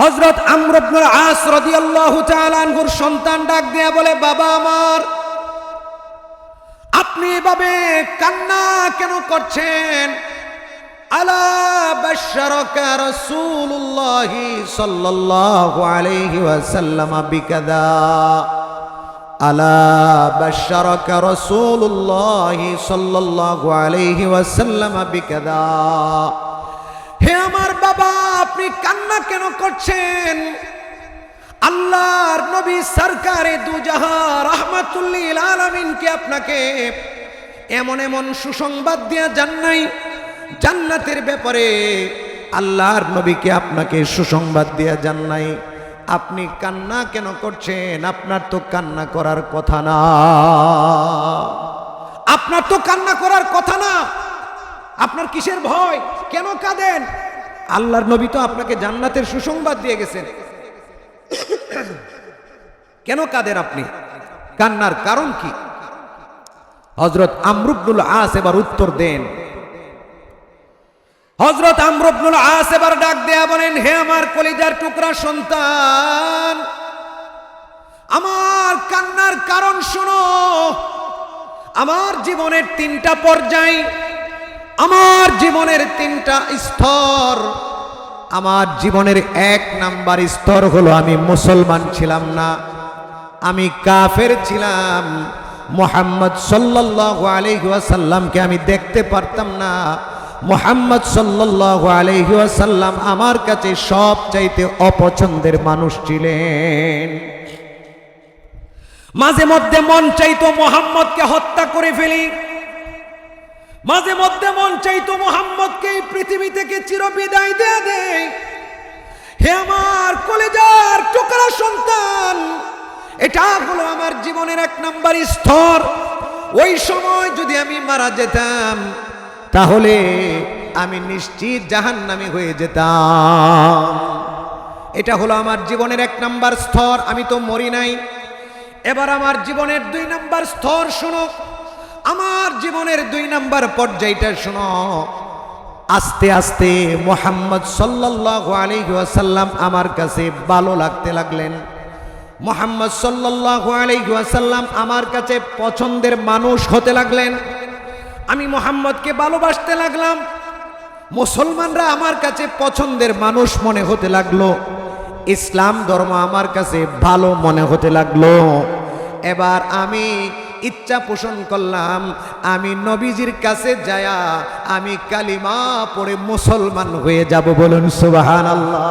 হযরত আমর ইবনুল আস রাদিয়াল্লাহু তাআলা আনহুর সন্তান ডাক দিয়ে বলে, বাবা আমার, আপনি এভাবে কান্না কেন করছেন? আলা বাশশারাকা রাসূলুল্লাহ সাল্লাল্লাহু আলাইহি ওয়াসাল্লাম বিকাদা, আলা বাশশারাকা রাসূলুল্লাহ সাল্লাল্লাহু আলাইহি ওয়াসাল্লাম বিকাদা। হে আমার বাবা, আপনি কান্না কেন করছেন? আল্লাহর নবী সরকারে দুজাহান রাহমাতুল লিল আলামিনকে আপনাকে এমন এমন সুসংবাদ দিয়ে যান নাই জান্নাতের ব্যাপারে। আল্লাহর নবীকে আপনাকে সুসংবাদ দিয়ে যান নাই, আপনি কান্না কেন করছেন? আপনার তো কান্না করার কথা না, আপনার তো কান্না করার কথা না। আপনার কিসের ভয়? কেন কাঁদেন? আল্লাহর নবী তো আপনাকে জান্নাতের সুসংবাদ দিয়ে গেছেন, কেন কাঁদেন আপনি? কান্নার কারণ কি? হযরত আমর ইবনুল আস এবার উত্তর দেন। হযরত আমর ইবনুল আস এবার ডাক দেয়া বলেন, হে আমার কলিজার টুকরা সন্তান, আমার কান্নার কারণ শোনো। আমার জীবনের তিনটা পর্যায়, আমার জীবনের তিনটা স্তর। আমার জীবনের এক নাম্বার স্তর হলো আমি মুসলমান ছিলাম না, আমি কাফের ছিলাম। মুহাম্মদ সাল্লাল্লাহু আলাইহি ওয়াসাল্লামকে আমি দেখতে পারতাম না। মুহাম্মদ সাল্লাল্লাহু আলাইহি ওয়াসাল্লাম আমার কাছে সবচাইতে অপছন্দের মানুষ ছিলেন। মাঝে মধ্যে মন চাইতো মুহাম্মদকে হত্যা করে ফেলি, মাঝে মধ্যে মন চাইতো মুহাম্মদকে এই পৃথিবী থেকে চিরবিদায় দিয়ে দেই। হে আমার কলেজার টুকরা সন্তান, এটা হলো আমার জীবনের এক নাম্বার স্তর। ওই সময় যদি আমি মারা যেতাম তাহলে আমি নিশ্চিত জাহান্নামী হয়ে যেতাম। এটা হলো আমার জীবনের এক নাম্বার স্তর, আমি তো মরি নাই। এবার আমার জীবনের দুই নাম্বার স্তর শুনো, আমার জীবনের দুই নাম্বার পর্যায়টা শোনো। আস্তে আস্তে মুহাম্মদ সাল্লাল্লাহু আলাইহি ওয়াসাল্লাম আমার কাছে ভালো লাগতে লাগলেন। মুহাম্মদ সাল্লাল্লাহু আলাইহি ওয়াসাল্লাম আমার কাছে পছন্দের মানুষ হতে লাগলেন। আমি মুহাম্মদকে ভালোবাসতে লাগলাম। মুসলমানরা আমার কাছে পছন্দের মানুষ মনে হতে লাগলো। ইসলাম ধর্ম আমার কাছে ভালো মনে হতে লাগলো। এবার আমি ইচ্ছা পোষণ করলাম, আমি নবীজির কাছে যায়া আমি কালিমা পড়ে মুসলমান হয়ে যাব। বলুন সুবহানাল্লাহ।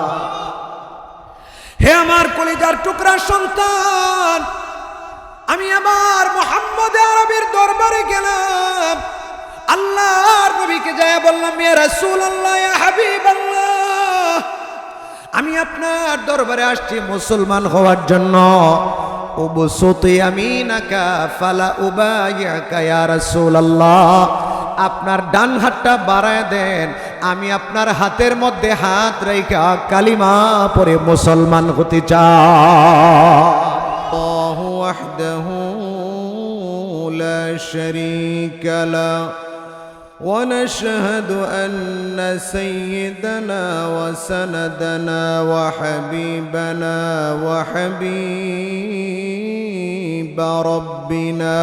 হে আমার কলিজার টুকরা সন্তান, আমি আমার মুহাম্মদ আরবির দরবারে গেলাম। আল্লাহর নবীকে যায় বললাম, ইয়া রাসূলুল্লাহ, ইয়া হাবিবাল্লাহ, আমি আপনার দরবারে আসছি মুসলমান হওয়ার জন্য। উবসুতি আমিনাকা ফালা উবাইয়াকা ইয়া রাসূলুল্লাহ, আপনার ডান হাতটা বাড়ায় দেন, আমি আপনার হাতের মধ্যে হাত রেখে কালিমা পড়ে মুসলমান হতে চাই। আল্লাহু ওয়াহদাহু লা শারীকা লা ونشهد أن سيدنا وسندنا وحبيبنا وحبيب ربنا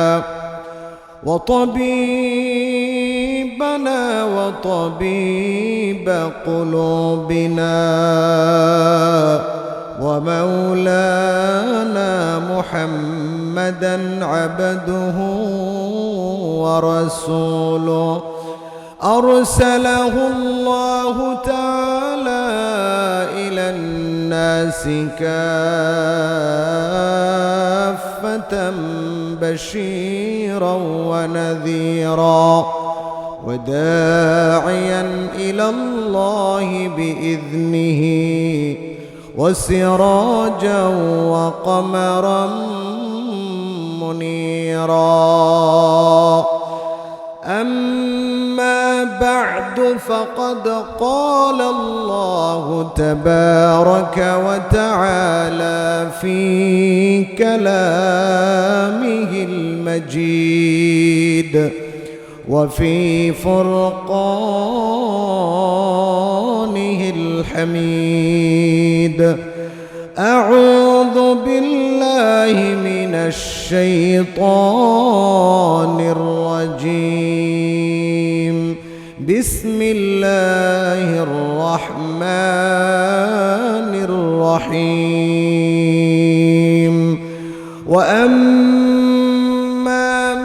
وطبيبنا وطبيب قلوبنا ومولانا محمدا عبده ورسوله أرسله الله تعالى إلى الناس كافة بشيرا ونذيرا وداعيا إلى الله بإذنه وسراجا وقمرا منيرا. أما بعد فقد قال الله تبارك وتعالى في كلامه المجيد وفي فرقانه الحميد أعوذ بالله من الشيطان الرجيم بسم الله الرحمن الرحيم وأما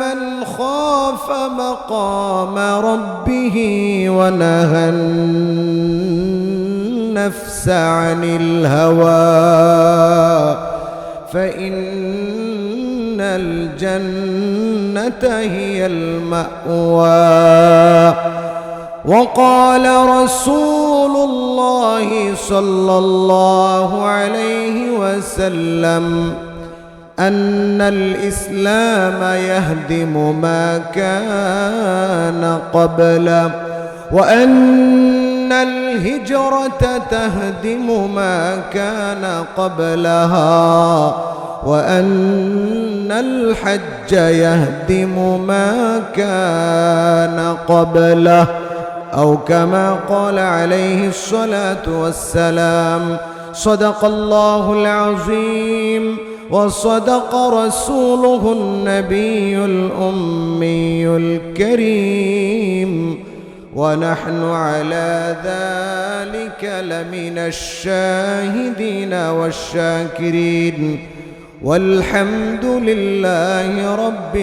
من خاف مقام ربه ونهى النفس عن الهوى فإن الجنة هي المأوى وقال رسول الله صلى الله عليه وسلم أن الإسلام يهدم ما كان قبله وأن الهجرة تهدم ما كان قبلها وأن الحج يهدم ما كان قبله أو كما قال عليه الصلاة والسلام صدق الله العظيم وصدق رسوله النبي الأمي الكريم ونحن على ذلك لمن الشاهدين والشاكرين والحمد لله رب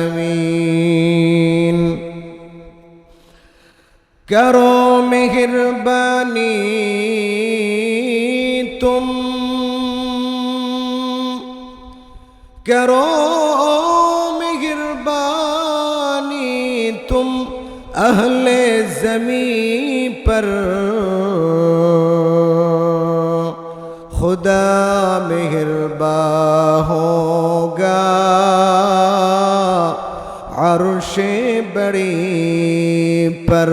العالمين کرو مہربانی تم کرو مہربانی تم اہل زمین پر خدا مہربان ہوگا عرش بڑی پر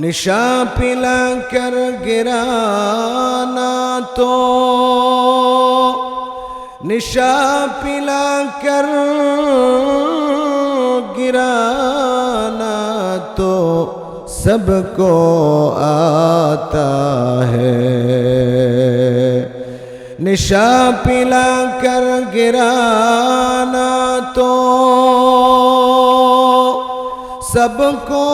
نشا پلا کر گرانا تو نشا پلا کر گرانا تو سب کو آتا ہے نشا پلا کر گرانا تو سب کو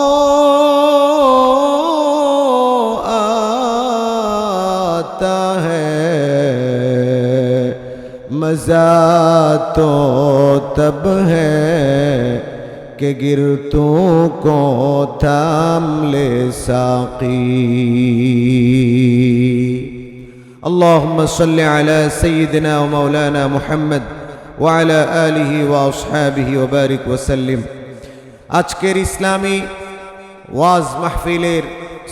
آتا ہے مزہ تو تب ہے کہ گرتوں کو تھام لے ساقی اللهم صل على سيدنا ومولانا محمد وعلى آله وأصحابه وبارك وسلم আজকের ইসলামী ওয়াজ মাহফিলের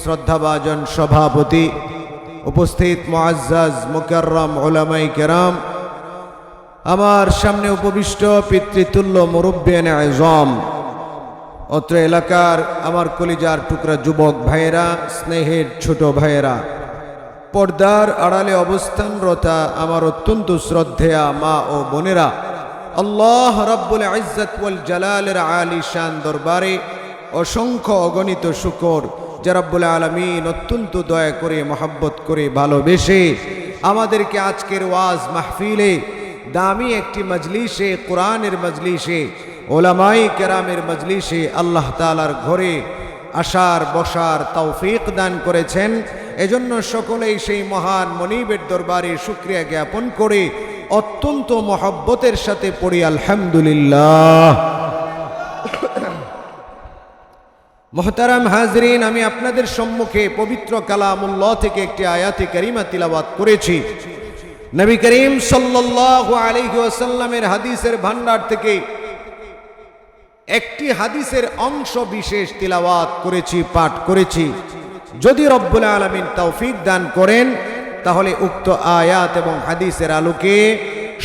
শ্রদ্ধাভাজন সভাপতি উপস্থিত মুআজ্জাজ মুকাররম উলামায়ে কেরাম আমার সামনে উপবিষ্ট পিতৃতুল্য মুরব্বিয়ানে আযম অত্র এলাকার আমার কলিজার টুকরা যুবক ভাইয়েরা স্নেহের ছোট ভাইয়েরা পর্দার আড়ালে অবস্থানরতা আমার অত্যন্ত শ্রদ্ধেয়া মা ও বোনেরা আল্লাহ রাব্বুল ইজ্জত ওয়াল জালালের আলী শান দরবারে অসংখ্য অগণিত শুকর যে রব্বুল আলামিন অত্যন্ত দয়া করে মহব্বত করে ভালোবেসে আমাদেরকে আজকের ওয়াজ মাহফিলে দামি একটি মজলিসে কোরআনের মজলিসে উলামায়ে কেরামের মজলিসে আল্লাহ তাআলার ঘরে আসার বসার তৌফিক দান করেছেন এজন্য সকলেই সেই মহান মনিবের দরবারে শুকরিয়া জ্ঞাপন করে অত্যন্ত মহব্বতের সাথে পড়ি আলহামদুলিল্লাহ। মুহতারাম হাজরিন, আমি আপনাদের সম্মুখে পবিত্র কালামুল্লাহ থেকে একটি আয়াতে কারিমা তিলাওয়াত করেছি। নবী করিম সাল্লাল্লাহু আলাইহি ওয়াসাল্লামের হাদিসের ভান্ডার থেকে একটি হাদিসের অংশ বিশেষ তিলাওয়াত করেছি, পাঠ করেছি। যদি রব্বুল আলামিন তৌফিক দান করেন তাহলে উক্ত আয়াত এবং হাদিসের আলোকে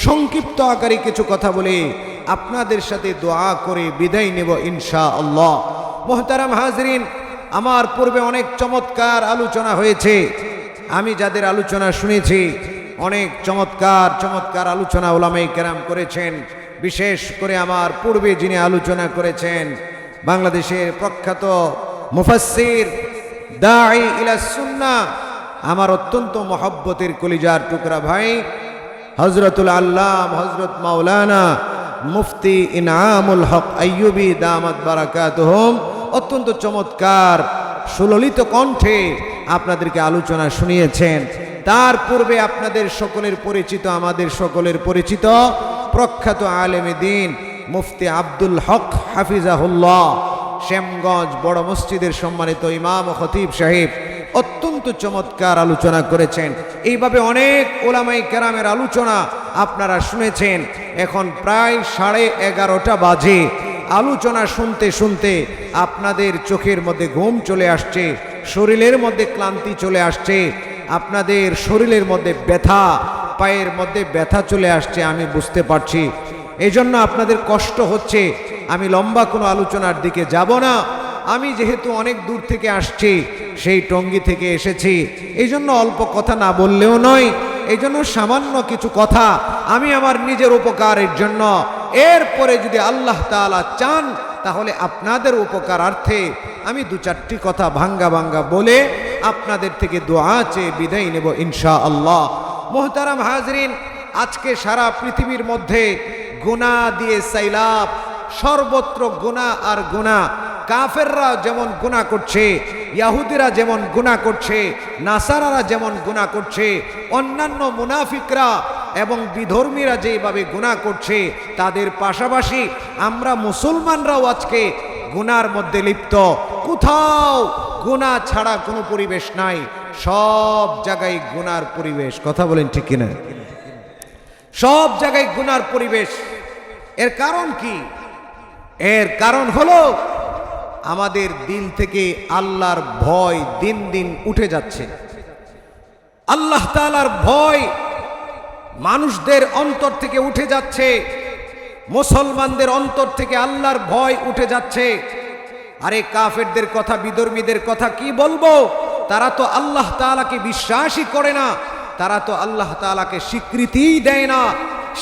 সংক্ষিপ্ত আকারে কিছু কথা বলে আপনাদের সাথে দোয়া করে বিদায় নেব ইনশাআল্লাহ। মুহতারাম হাজরিন, আমার পূর্বে অনেক চমৎকার আলোচনা হয়েছে। আমি যাদের আলোচনা শুনেছি অনেক চমৎকার চমৎকার আলোচনা উলামায়ে কেরাম করেছেন। বিশেষ করে আমার পূর্বে যিনি আলোচনা করেছেন বাংলাদেশের প্রখ্যাত মুফাসসির দাঈ ইলা সুন্নাহ, আমার অত্যন্ত মহব্বতের কলিজার টুকরা ভাই হযরতুল আল্লাম হযরত মাওলানা মুফতি ইনআমুল হক আইয়ুবী দামাত বারাকাতুহুম অত্যন্ত চমৎকার সুললিত কণ্ঠে আপনাদেরকে আলোচনা শুনিয়েছেন। তার পূর্বে আপনাদের সকলের পরিচিত, আমাদের সকলের পরিচিত প্রখ্যাত আলেমে দ্বীন মুফতি আব্দুল হক হাফিজাহুল্লাহ শ্যামগঞ্জ বড় মসজিদের সম্মানিত ইমাম ও খতিব সাহেব অত্যন্ত চমৎকার আলোচনা করেছেন। এইভাবে অনেক ওলামাই কেরামের আলোচনা আপনারা শুনেছেন। এখন প্রায় 11:30 বাজে। আলোচনা শুনতে শুনতে আপনাদের চোখের মধ্যে ঘুম চলে আসছে, শরীরের মধ্যে ক্লান্তি চলে আসছে, আপনাদের শরীরের মধ্যে ব্যথা, পায়ের মধ্যে ব্যথা চলে আসছে, আমি বুঝতে পারছি। এই জন্য আপনাদের কষ্ট হচ্ছে। আমি লম্বা কোনো আলোচনার দিকে যাব না। আমি যেহেতু অনেক দূর থেকে আসছি, সেই টঙ্গী থেকে এসেছি, এই জন্য অল্প কথা না বললেও নয়। এই জন্য সামান্য কিছু কথা আমি আমার নিজের উপকারের জন্য, এরপরে যদি আল্লাহ তাআলা চান তাহলে আপনাদের উপকারার্থে আমি 2-4টি কথা ভাঙ্গা ভাঙ্গা বলে আপনাদের থেকে দোয়া চেয়ে বিদায় নেব ইনশাআল্লাহ। মোহতারাম হাজরিন, আজকে সারা পৃথিবীর মধ্যে গুনাহ দিয়ে সাইলাব, সর্বত্র গুনাহ আর গুনাহ। কাফেররা যেমন গুনাহ করছে, ইহুদিরা যেমন গুনাহ করছে, নাসারারা যেমন গুনাহ করছে, অন্যান্য মুনাফিকরা এবং বিধর্মীরা যেভাবে গুনাহ করছে, তাদের পাশাপাশি আমরা মুসলমানরাও আজকে গুনার মধ্যে লিপ্ত। কোথাও গুনাহ ছাড়া কোনো পরিবেশ নাই, সব জায়গায় গুনার পরিবেশ। কথা বলেন ঠিক কিনা? সব জায়গায় গুনার পরিবেশ। এর কারণ কি? এর কারণ হলো আমাদের দিল থেকে আল্লাহর ভয় দিন দিন উঠে যাচ্ছে। আল্লাহ তাআলার ভয় মানুষদের অন্তর থেকে উঠে যাচ্ছে, মুসলমানদের অন্তর থেকে আল্লাহর ভয় উঠে যাচ্ছে। আরে কাফেরদের কথা, বিধর্মীদের কথা কি বলবো? তারা তো আল্লাহ তাআলাকে বিশ্বাসই করে না, তারা তো আল্লাহ তাআলাকে স্বীকৃতিই দেয় না।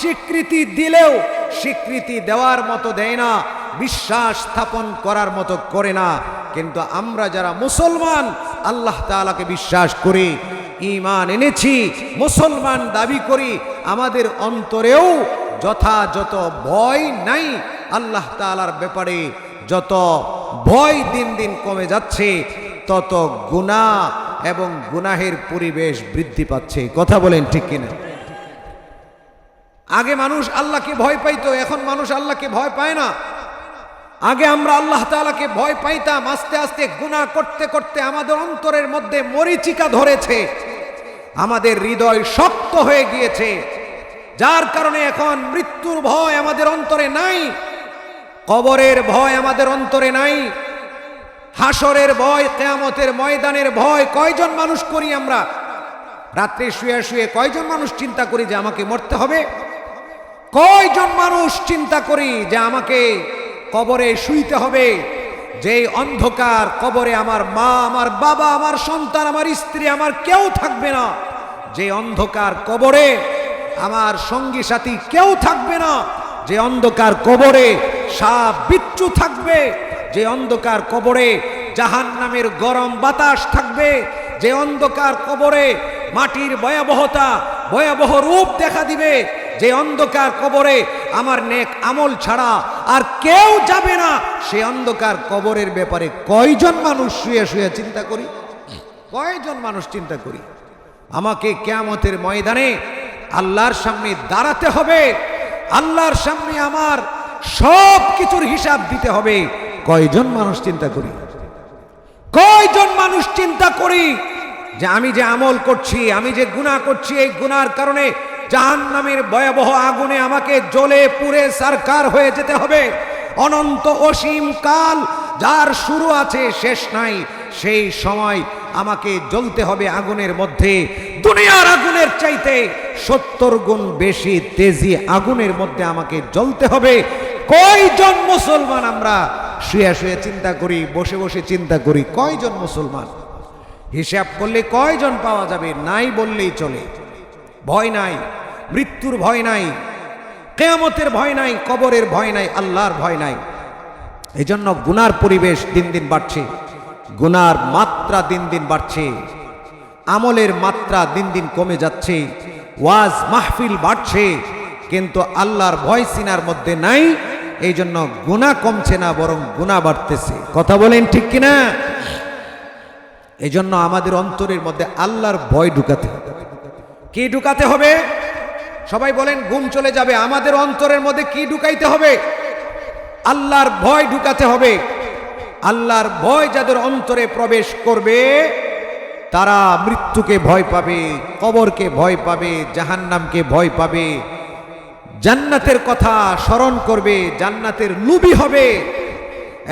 স্বীকৃতি দিলেও স্বীকৃতি দেওয়ার মতো দেয় না, বিশ্বাস স্থাপন করার মতো করে না। কিন্তু আমরা যারা মুসলমান, আল্লাহ তাআলাকে বিশ্বাস করি, ঈমান এনেছি, মুসলমান দাবি করি, আমাদের অন্তরেও যথাযথ ভয় নাই। আল্লাহ তাআলার ব্যাপারে যত ভয় দিন দিন কমে যাচ্ছে, তত গুনাহ এবং গুনাহের পরিবেশ বৃদ্ধি পাচ্ছে। কথা বলেন ঠিক কিনা? আগে মানুষ আল্লাহকে ভয় পাইতো, এখন মানুষ আল্লাহকে ভয় পায় না। আগে আমরা আল্লাহ তাআলাকে ভয় পাইতাম, আস্তে আস্তে গুনাহ করতে করতে আমাদের অন্তরের মধ্যে মরিচিকা ধরেছে, আমাদের হৃদয় শক্ত হয়ে গিয়েছে, যার কারণে এখন মৃত্যুর ভয় আমাদের অন্তরে নাই, কবরের ভয় আমাদের অন্তরে নাই, হাসরের ভয়, কিয়ামতের ময়দানের ভয়। কয়জন মানুষ করি আমরা? রাত্রে শুয়ে শুয়ে কয়জন মানুষ চিন্তা করি যে আমাকে মরতে হবে? কয়জন মানুষ চিন্তা করি যে আমাকে কবরে শুইতে হবে? যে অন্ধকার কবরে আমার মা, আমার বাবা, আমার সন্তান, আমার স্ত্রী, আমার কেউ থাকবে না। যে অন্ধকার কবরে আমার সঙ্গী সাথী কেউ থাকবে না। যে অন্ধকার কবরে সাপ বিচ্ছু থাকবে। যে অন্ধকার কবরে জাহান্নামের গরম বাতাস থাকবে। যে অন্ধকার কবরে মাটির ভয়াবহতা, ভয়াবহ রূপ দেখা দিবে। যে অন্ধকার কবরে আমার নেক আমল ছাড়া আর কেউ যাবে না। সে অন্ধকার কবরের ব্যাপারে কয়জন মানুষ শুয়ে শুয়ে চিন্তা করি? কয়জন মানুষ চিন্তা করি? আমাকে কিয়ামতের ময়দানে আল্লাহর সামনে দাঁড়াতে হবে, আল্লাহর সামনে আমার সব কিছুর হিসাব দিতে হবে। কয়জন মানুষ চিন্তা করি? কয়জন মানুষ চিন্তা করি যে আমি যে আমল করছি, আমি যে গুনাহ করছি, এই গুনার কারণে জাহান্নামের ভয়াবহ আগুনে আমাকে জ্বলে পুড়ে সারকার হয়ে যেতে হবে। অনন্ত অসীম কাল, যার শুরু আছে শেষ নাই, সেই সময় আমাকে জ্বলতে হবে আগুনের মধ্যে। দুনিয়ার আগুনের চাইতে 70 গুণ বেশি তেজি আগুনের মধ্যে আমাকে জ্বলতে হবে। কয়জন মুসলমান আমরা শুয়ে শুয়ে চিন্তা করি, বসে বসে চিন্তা করি? কয়জন মুসলমান? হিসাব করলে কয়জন পাওয়া যাবে? নাই বললেই চলে। ভয় নাই, মৃত্যুর ভয় নাই, কিয়ামতের ভয় নাই, কবরের ভয় নাই, আল্লাহর ভয় নাই। এই জন্য গুনার পরিবেশ দিন দিন বাড়ছে। গুনার মাত্রা দিন দিন বাড়ছে, আমলের মাত্রা দিন দিন কমে যাচ্ছে, ওয়াজ মাহফিল বাড়ছে, কিন্তু আল্লাহর ভয় সিনার মধ্যে নাই। এই জন্য গুনাহ কমছে না, বরং গুনাহ বাড়তেছে। কথা বলেন ঠিক কিনা? এই জন্য আমাদের অন্তরের মধ্যে আল্লাহর ভয় ঢুকাতে হবে। কি ঢুকাতে হবে? সবাই বলেন, ঘুম চলে যাবে। আমাদের অন্তরের মধ্যে কি ঢুকাইতে হবে? আল্লাহর ভয় ঢুকাতে হবে। আল্লাহর ভয় যাদের অন্তরে প্রবেশ করবে, তারা মৃত্যুকে ভয় পাবে, কবরকে ভয় পাবে, জাহান্নামকে ভয় পাবে, জান্নাতের কথা স্মরণ করবে, জান্নাতের লোভী হবে,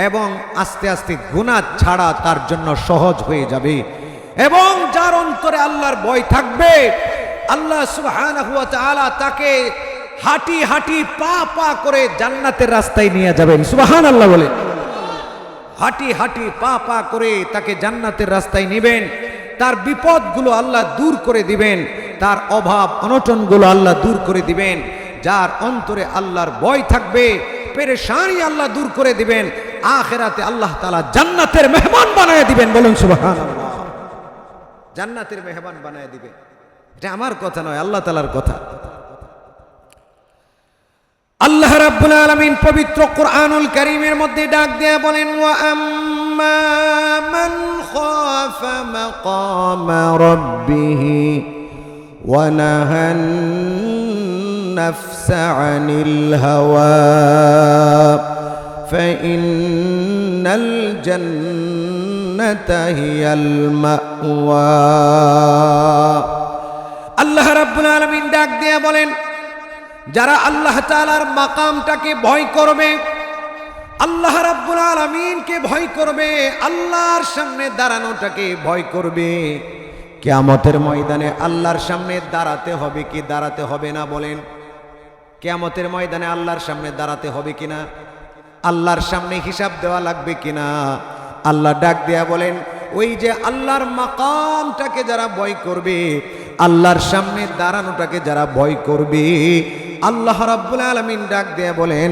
এবং আস্তে আস্তে গুনাহ ছাড়া তার জন্য সহজ হয়ে যাবে। এবং যার অন্তরে আল্লাহর ভয় থাকবে, আল্লাহ সুবহানাহু ওয়া তাআলা তাকে হাঁটি হাঁটি পা পা করে জান্নাতের রাস্তায় নিয়ে যাবেন। সুবহানাল্লাহ বলেন। হাঁটি হাঁটি পা পা করে তাকে জান্নাতের রাস্তায় নেবেন। তার বিপদগুলো আল্লাহ দূর করে দিবেন, তার অভাব অনটনগুলো আল্লাহ দূর করে দিবেন। যার অন্তরে আল্লাহর ভয় থাকবে, পেরেশানি আল্লাহ দূর করে দিবেন। আখিরাতে আল্লাহ তাআলা জান্নাতের মেহমান বানায় দিবেন। বলুন সুবহানাল্লাহ। জান্নাতের মেহমান বানায় দিবেন। এটা আমার কথা নয়, আল্লাহ তাআলার কথা। আল্লাহ রাব্বুল আলামিন পবিত্র কুরআনুল কারীমের মধ্যে ডাক দিয়ে বলেন, ওয়া আম্মা মান খাফা মাকামা রাব্বিহি ওয়া নাহান নাফসা আনিল হাওয়া ফাইন্নাল জান্নাতা হিয়াল মাওয়া। আল্লাহ রাব্বুল আলামিন ডাক দিয়ে বলেন, যারা আল্লাহ তাআলার মাকামটাকে ভয় করবে, আল্লাহ রাব্বুল আলামিনকে ভয় করবে, আল্লাহর সামনে দাঁড়ানোটাকে ভয় করবে, কিয়ামতের ময়দানে আল্লাহর সামনে দাঁড়াতে হবে কি দাঁড়াতে হবে না? বলেন, কিয়ামতের ময়দানে আল্লাহর সামনে দাঁড়াতে হবে কিনা? আল্লাহর সামনে হিসাব দেওয়া লাগবে কিনা? আল্লাহ ডাক দেয়া বলেন, ওই যে আল্লাহর মাকামটাকে যারা ভয় করবে, আল্লাহর সামনে দাঁড়ানোটাকে যারা ভয় করবে, আল্লাহ রাব্বুল আলামিন ডাক দিয়ে বলেন,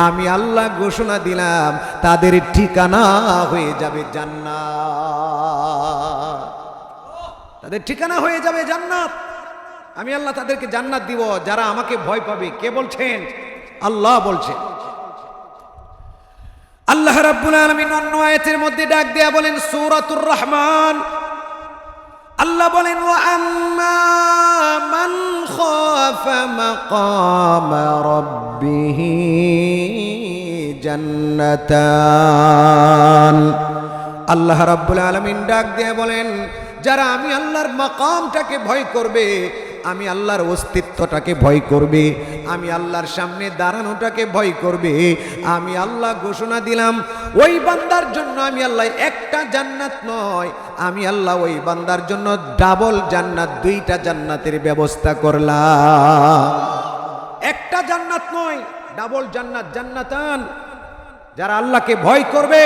আমি আল্লাহ ঘোষণা দিলাম তাদের ঠিকানা হয়ে যাবে জান্নাত। তাদের ঠিকানা হয়ে যাবে জান্নাত। আমি আল্লাহ তাদেরকে জান্নাত দিব যারা আমাকে ভয় পাবে। কে বলছেন? আল্লাহ বলছেন। আল্লাহ রাব্বুল আলামিন অন্য আয়াতের মধ্যে ডাক দিয়ে বলেন, সূরাতুর রহমান, আল্লাহ বলেন, ওয়া আম্মা মান খাফা মাকামা রাব্বিহি জান্নাতান। আল্লাহ রাব্বুল আলামিন ডাক দিয়ে বলেন, যারা আমি আল্লাহর মাকামটাকে ভয় করবে, আমি আল্লাহর অস্তিত্বটাকে ভয় করবে, আমি আল্লাহর সামনে দাঁড়ানোটাকে ভয় করবে, আমি আল্লাহ ঘোষণা দিলাম ওই বান্দার জন্য আমি আল্লাহ একটা জান্নাত নয়, আমি আল্লাহ ওই বান্দার জন্য ডাবল জান্নাত, দুইটা জান্নাতের ব্যবস্থা করলাম। একটা জান্নাত নয়, ডাবল জান্নাত, জান্নাতান। যারা আল্লাহকে ভয় করবে,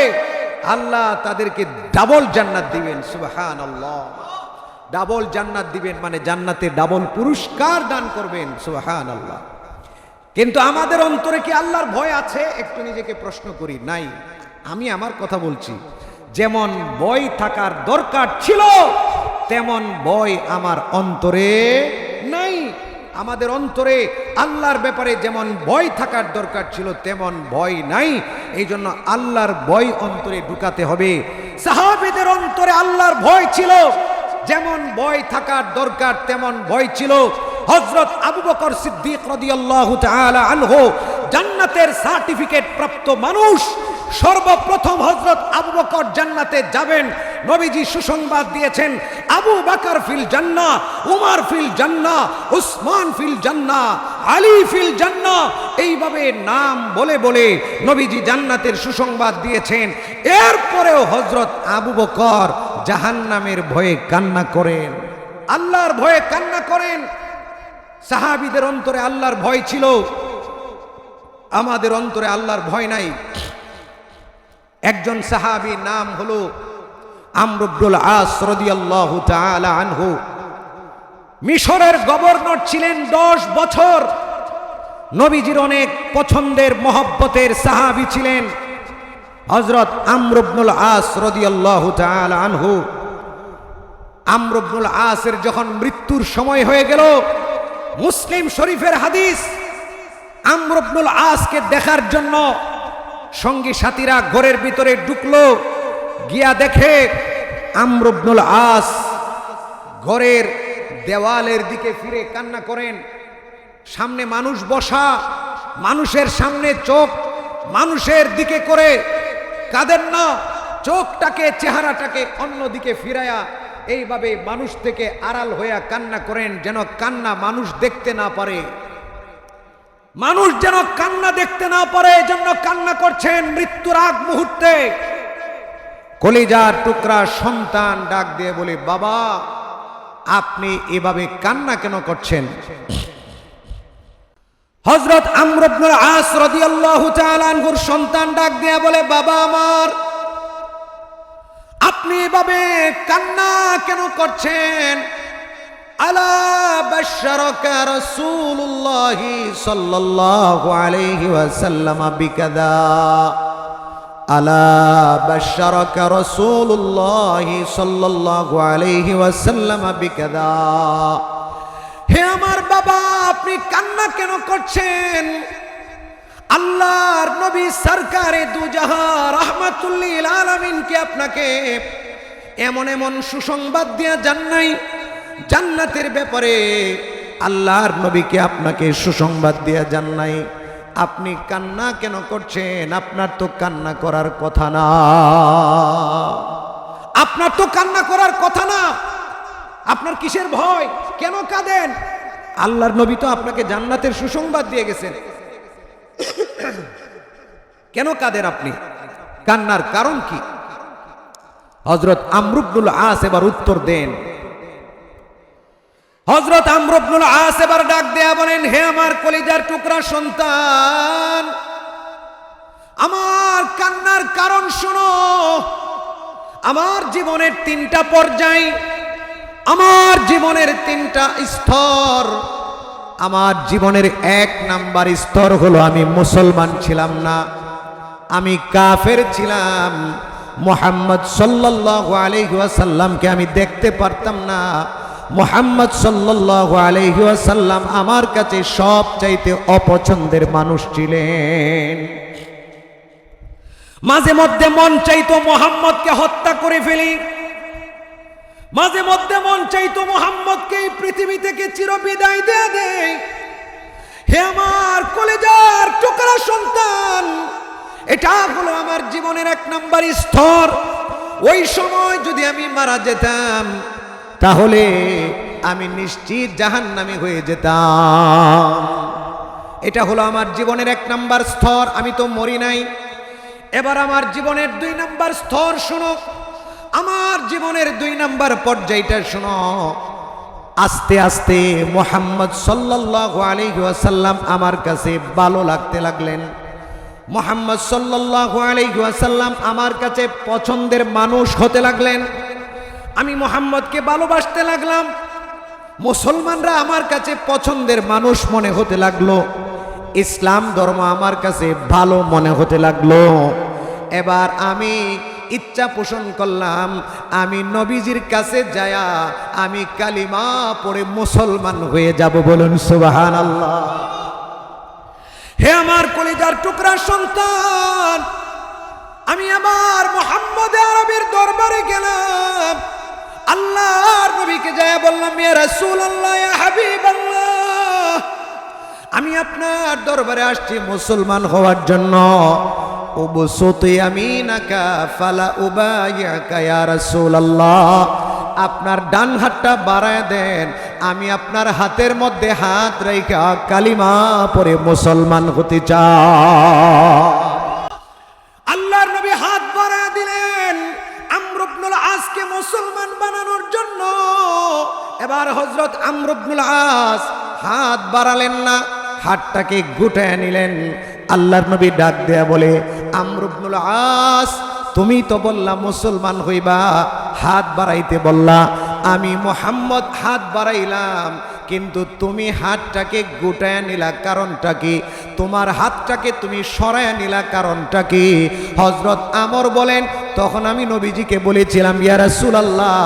আল্লাহ তাদেরকে ডাবল জান্নাত দিবেন। সুবহানাল্লাহ। ডাবল জান্নাত দিবেন মানে জান্নাতে ডাবল পুরস্কার দান করবেন। সুবহানাল্লাহ। কিন্তু আমাদের অন্তরে কি আল্লাহর ভয় আছে? একটু নিজেকে প্রশ্ন করি। নাই। আমি আমার কথা বলছি, যেমন ভয় থাকার দরকার ছিল, তেমন ভয় আমার অন্তরে নাই। আমাদের অন্তরে আল্লাহর ব্যাপারে যেমন ভয় থাকার দরকার ছিল, তেমন ভয় নাই। এই জন্য আল্লাহর ভয় অন্তরে ঢুকাতে হবে। সাহাবীদের অন্তরে আল্লাহর ভয় ছিল, যেমন ভয় থাকার দরকার তেমন ভয় ছিল। হযরত আবু বকর সিদ্দিক রাদিয়াল্লাহু তাআলা আনহু জান্নাতের সার্টিফিকেট প্রাপ্ত মানুষ। সর্বপ্রথম হযরত আবু বকর জান্নাতে যাবেন। নবীজি সুসংবাদ দিয়েছেন, আবু বকর ফিল জান্নাহ, উমর ফিল জান্নাহ, উসমান ফিল জান্নাহ, আলী ফিল জান্নাহ। এইভাবে নাম বলে বলে নবীজি জান্নাতের সুসংবাদ দিয়েছেন। এরপরেও হযরত আবু বকর জাহান্নামের ভয়ে কান্না করেন, আল্লাহর ভয়ে কান্না করেন। সাহাবীদের অন্তরে আল্লাহর ভয় ছিল, আমাদের অন্তরে আল্লাহর ভয় নাই। একজন সাহাবী নাম হলো আমর ইবনুল আস রাদিয়াল্লাহু তাআলা আনহু। মিশরের গভর্নর ছিলেন 10 বছর। নবীজির অনেক পছন্দের মহব্বতের সাহাবী ছিলেন। হযরত আমর ইবনুল আস রাদিয়াল্লাহু তাআলা আনহু, আমর ইবনুল আসের যখন মৃত্যুর সময় হয়ে গেল, মুসলিম শরীফের হাদিস, আমর ইবনুল আসকে দেখার জন্য সঙ্গী সাথীরা ঘরের ভিতরে ঢুকলো, গিয়া দেখে আমর ইবনুল আস ঘরের দেওয়ালের দিকে ফিরে কান্না করেন। সামনে মানুষ বসা, মানুষের সামনে চোখ মানুষের দিকে করে কাঁদেন না, চোখটাকে চেহারাটাকে অন্যদিকে ফিরায়া এইভাবে মানুষ থেকে আড়াল হইয়া কান্না করেন, যেন কান্না মানুষ দেখতে না পারে, মানুষ যেন কান্না দেখতে না পারে, এজন্য কান্না করছেন মৃত্যুর আগ মুহূর্তে। কলিজার টুকরা সন্তান ডাক দিয়ে বলে, বাবা আপনি এভাবে কান্না কেন করছেন? হযরত আমর ইবনুল আস রাদিয়াল্লাহু তাআলা আনহুর সন্তান ডাক দিয়ে বলে, বাবা আমার, আপনি এভাবে কান্না কেন করছেন? আলা বাশশারাকা রাসূলুল্লাহ সাল্লাল্লাহু আলাইহি ওয়াসাল্লাম বিকাদা, আলা বাশশারাকা রাসূলুল্লাহ সাল্লাল্লাহু আলাইহি ওয়াসাল্লাম বিকাদা। হে আমার বাবা, আপনি কান্না কেন করছেন? আল্লাহর নবী সরকারে দুজাহান রাহমাতুল লিল আলামিনকে আপনাকে এমন এমন সুসংবাদ দিয়া যান নাই জান্নাতের ব্যাপারে, আল্লাহর নবীকে আপনাকে সুসংবাদ দিয়া যান নাই, আপনি কান্না কেন করছেন? আপনার তো কান্না করার কথা না, আপনার তো কান্না করার কথা না, আপনার কিসের ভয়? কেন কাঁদেন? আল্লাহর নবী তো আপনাকে জান্নাতের সুসংবাদ দিয়ে গেছেন, কেন কাঁদেন আপনি? কান্নার কারণ কি? হযরত আমর ইবনুল আস এবার উত্তর দেন। হযরত আমর ইবনুল আস এবার ডাক দেয়া বলেন, হে আমার কলিজার টুকরা সন্তান, আমার কান্নার কারণ শোনো। আমার জীবনের তিনটা পর্যায়, আমার জীবনের তিনটা স্তর। আমার জীবনের এক নাম্বার স্তর হলো, আমি মুসলমান ছিলাম না, আমি কাফের ছিলাম, মুহাম্মদ সাল্লাল্লাহু আলাইহি ওয়াসাল্লামকে আমি দেখতে পারতাম না, মুহাম্মদ সাল্লাল্লাহু আলাইহি ওয়াসাল্লাম আমার কাছে সবচাইতে অপছন্দের মানুষ ছিলেন। মাঝে মধ্যে মন চাইতো মুহাম্মদকে হত্যা করে ফেলি, মাঝে মধ্যে মন চাইতো মুহাম্মদকে এই পৃথিবী থেকে চিরবিদায় দিয়ে দেই। হে আমার কলেজার টুকরা সন্তান, এটা হলো আমার জীবনের এক নাম্বার স্তর। ওই সময় যদি আমি মারা যেতাম, তাহলে আমি নিশ্চিত জাহান্নামী হয়ে যেতাম। এটা হলো আমার জীবনের এক নাম্বার স্তর, আমি তো মরি নাই। এবার আমার জীবনের দুই নাম্বার স্তর শোনো, আমার জীবনের দুই নাম্বার পর্যায়টা শোনো। আস্তে আস্তে মুহাম্মদ সাল্লাল্লাহু আলাইহি ওয়াসাল্লাম আমার কাছে ভালো লাগতে লাগলেন, মুহাম্মদ সাল্লাল্লাহু আলাইহি ওয়াসাল্লাম আমার কাছে পছন্দের মানুষ হতে লাগলেন। আমি মুহাম্মদকে ভালোবাসতে লাগলাম, মুসলমানরা আমার কাছে পছন্দের মানুষ মনে হতে লাগলো, ইসলাম ধর্ম আমার কাছে ভালো মনে হতে লাগলো। এবার আমি ইচ্ছা পোষণ করলাম, আমি নবীজির কাছে যায়া আমি কালিমা পড়ে মুসলমান হয়ে যাব। বলুন সুবহানাল্লাহ। হে আমার কলিজার টুকরা সন্তান, আমি আমার মুহাম্মদ আরবির দরবারে গেলাম, আল্লাহর নবীকে যায় বললাম, ইয়া রাসূলুল্লাহ, ইয়া হাবিবাল্লাহ, আমি আপনার দরবারে আসছি মুসলমান হওয়ার জন্য। উবসুতি আমিনাকা ফালা উবাইয়াকা ইয়া রাসূলুল্লাহ, আপনার ডান হাতটা বাড়ায় দেন, আমি আপনার হাতের মধ্যে হাত রাইখা কালিমা পড়ে মুসলমান হতে চাই। আল্লাহর নবী হাত বাড়ায় দিলেন আমর ইবনুল আসকে মুসলমান বানানোর জন্য। এবার হযরত আমর ইবনুল আস হাত বাড়ালেন না, হাতটাকে গুটায় নিলেন। আল্লাহর নবী ডাক দেয়া বলে, আমর ইবনুল আস, তুমি তো বললা মুসলমান হইবা, হাত বাড়াইতে বললা, আমি মুহাম্মদ হাত বাড়াইলাম, কিন্তু তুমি হাতটাকে গুটায়া নিলা, কারণটা কি? তোমার হাতটাকে তুমি সরায়া নিলা, কারণটা কি? হযরত আমর বলেন, তখন আমি নবীজিকে বলেছিলাম, ইয়া রাসূলুল্লাহ,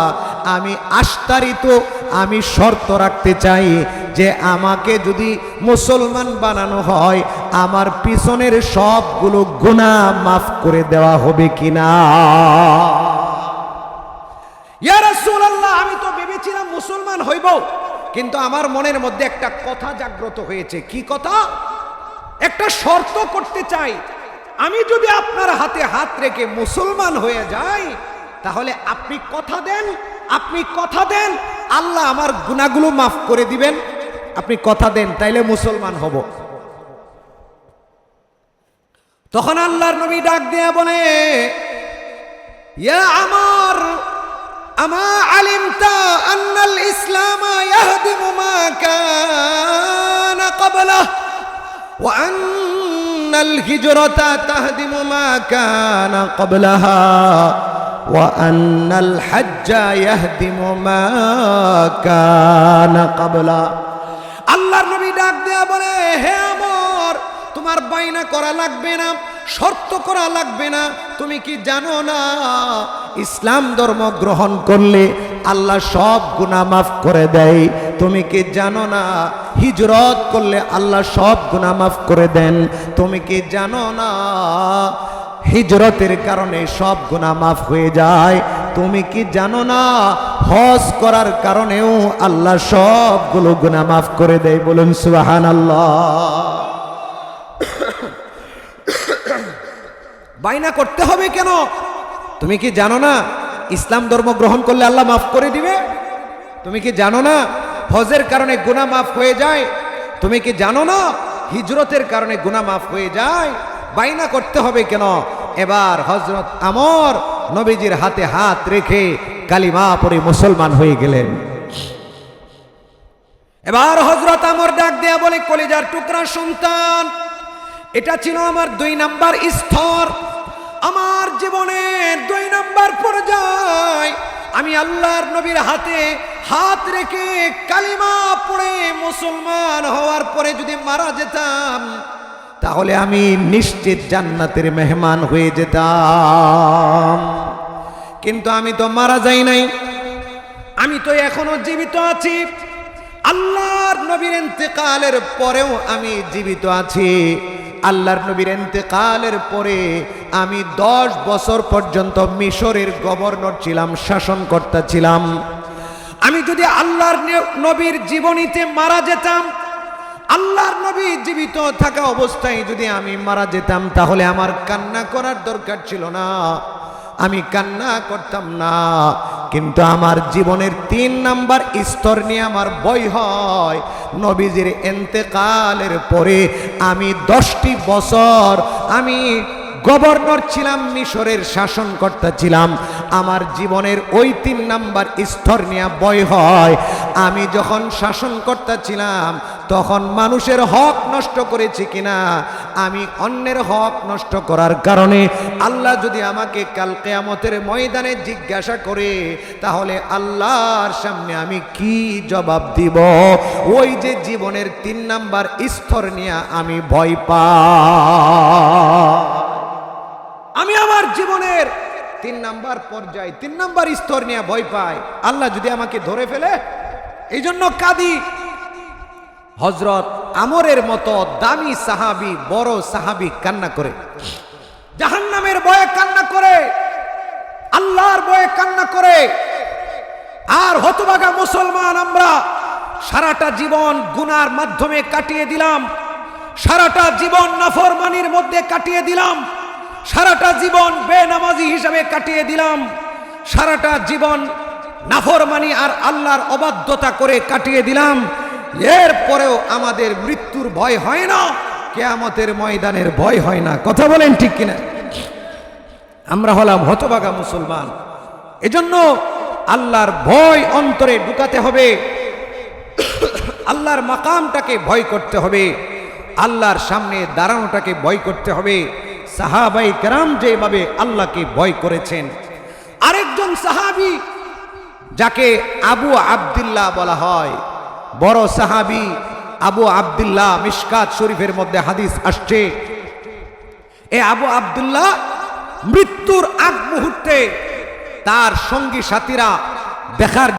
আমি আস্তারিত, আমি শর্ত রাখতে চাই যে আমাকে যদি মুসলমান বানানো হয় আমার পিছনের সবগুলো গুনাহ মাফ করে দেওয়া হবে কিনা? ইয়া রাসূলুল্লাহ, আমি তো ভেবেছিলাম মুসলমান হইব, কিন্তু আমার মনের মধ্যে একটা কথা জাগ্রত হয়েছে। কি কথা? একটা শর্ত করতে চাই, আমি যদি আপনার হাতে হাত রেখে মুসলমান হয়ে যাই, তাহলে আপনি কথা দেন, আপনি কথা দেন আল্লাহ আমার গুনাহগুলো মাফ করে দিবেন। আপনি কথা দেন, তাইলে মুসলমান হব। তখন আল্লাহর নবী ডাক দিয়া বলে, ইয়া আমর, আমা আলিমতা আন্নাল ইসলাম ইয়াহদিমু মা কানা ক্বাবলাহ ওয়া আন্নাল হিজরাতা তাহদিমু মা কানা ক্বাবলাহা ওয়া আন্নাল হজ্জা ইয়াহদিমু মা কানা ক্বাবলা। আল্লাহর নবী ডাক দেয়া বলে, হে আমর, তোমার বাইনা করা লাগবে না, শর্ত করা লাগবে না। তুমি কি জানো না ইসলাম ধর্ম গ্রহণ করলে আল্লাহ সব গুনাহ মাফ করে দেয়? তুমি কি জানো না হিজরত করলে আল্লাহ সব গুনাহ মাফ করে দেন? তুমি কি জানো না হিজরতের কারণে সব গুনাহ মাফ হয়ে যায়? তুমি কি জানো না হজ করার কারণেও আল্লাহ সবগুলো গুনাহ মাফ করে দেয়? বলুন সুবহানাল্লাহ। বাইনা করতে হবে কেন? তুমি কি জানো না ইসলাম ধর্ম গ্রহণ করলে আল্লাহ মাফ করে দিবে? তুমি কি জানো না হজের কারণে গুনাহ মাফ হয়ে যায়? তুমি কি জানো না হিজরতের কারণে গুনাহ মাফ হয়ে যায়? বাইনা করতে হবে কেন? এবার হযরত আমর নবীজির হাতে হাত রেখে কালিমা পড়ে মুসলমান হয়ে গেলেন। এবার হযরত আমর ডাক দেয়া বলে, কলিজার টুকরা সন্তান, এটা ছিল আমার 2 নাম্বার স্তর, আমার জীবনের 2 নাম্বার পর্যায়। আমি আল্লাহর নবীর হাতে হাত রেখে কালিমা পড়ে মুসলমান হওয়ার পরে যদি মারা যেতাম, তাহলে আমি নিশ্চিত জান্নাতের মেহমান হয়ে যেতাম। কিন্তু আমি তো মারা যাই নাই, আমি তো এখনো জীবিত আছি। আল্লাহর নবীর ইন্তেকালের পরেও আমি জীবিত আছি। আল্লাহর নবীর ইন্তেকালের পরে আমি 10 বছর পর্যন্ত মিশরের গভর্নর ছিলাম, শাসনকর্তা ছিলাম। আমি যদি আল্লাহর নবীর জীবনীতে মারা যেতাম, আল্লাহর নবী জীবিত থাকা অবস্থায় যদি আমি মারা যেতাম, তাহলে আমার কান্না করার দরকার ছিল না, আমি কান্না করতাম না। কিন্তু আমার জীবনের 3 নাম্বার স্তর নিয়ে আমার ভয় হয়। নবীজির ইন্তেকালের পরে আমি 10টি বছর আমি গভর্নর ছিলাম, মিশরের শাসনকর্তা ছিলাম। আমার জীবনের ওই 3 নাম্বার স্তর নিয়ে ভয় হয়। আমি যখন শাসনকর্তা ছিলাম তখন মানুষের হক নষ্ট করেছি কিনা, আমি অন্যের হক নষ্ট করার কারণে আল্লাহ যদি আমাকে কাল কিয়ামতের ময়দানে জিজ্ঞাসা করে, তাহলে আল্লাহর সামনে আমি কি জবাব দিব? ওই যে জীবনের 3 নাম্বার স্তর নিয়ে আমি ভয় পাই। আমি আমার জীবনের 3 নাম্বার পর্যায়, 3 নাম্বার স্তর নিয়ে ভয় পাই, আল্লাহ যদি আমাকে ধরে ফেলে। এই জন্য কাঁদি। হযরত আমরের মতো দামি সাহাবী, বড় সাহাবী কান্না করে, জাহান্নামের ভয়ে কান্না করে, আল্লাহর ভয়ে কান্না করে। আর হতভাগা মুসলমান আমরা সারাটা জীবন গুনার মাধ্যমে কাটিয়ে দিলাম, সারাটা জীবন নাফরমানির মধ্যে কাটিয়ে দিলাম, সারাটা জীবন বেনামাজি হিসাবে কাটিয়ে দিলাম, সারাটা জীবন নাফরমানি আর আল্লাহর অবাধ্যতা করে কাটিয়ে দিলাম। এরপরেও আমাদের মৃত্যুর ভয় হয় না, কিয়ামতের ময়দানের ভয় হয় না। কথা বলেন ঠিক কিনা? আমরা হলাম হতভাগা মুসলমান। এজন্য আল্লাহর ভয় অন্তরে ঢুকাতে হবে, আল্লাহর মাকামটাকে ভয় করতে হবে, আল্লাহর সামনে দাঁড়ানোটাকে ভয় করতে হবে। সাহাবাই কেরাম যেভাবে আল্লাহকে ভয় করেছেন, আরেকজন সাহাবী যাকে আবু আব্দুল্লাহ বলা হয়, বড় সাহাবী আবু আব্দুল্লাহ, মিশকাত শরীফের মধ্যে হাদিস আসছে, এ আবু আব্দুল্লাহ মৃত্যুর আগ মুহূর্তে তার সঙ্গী সাথীরা দেখার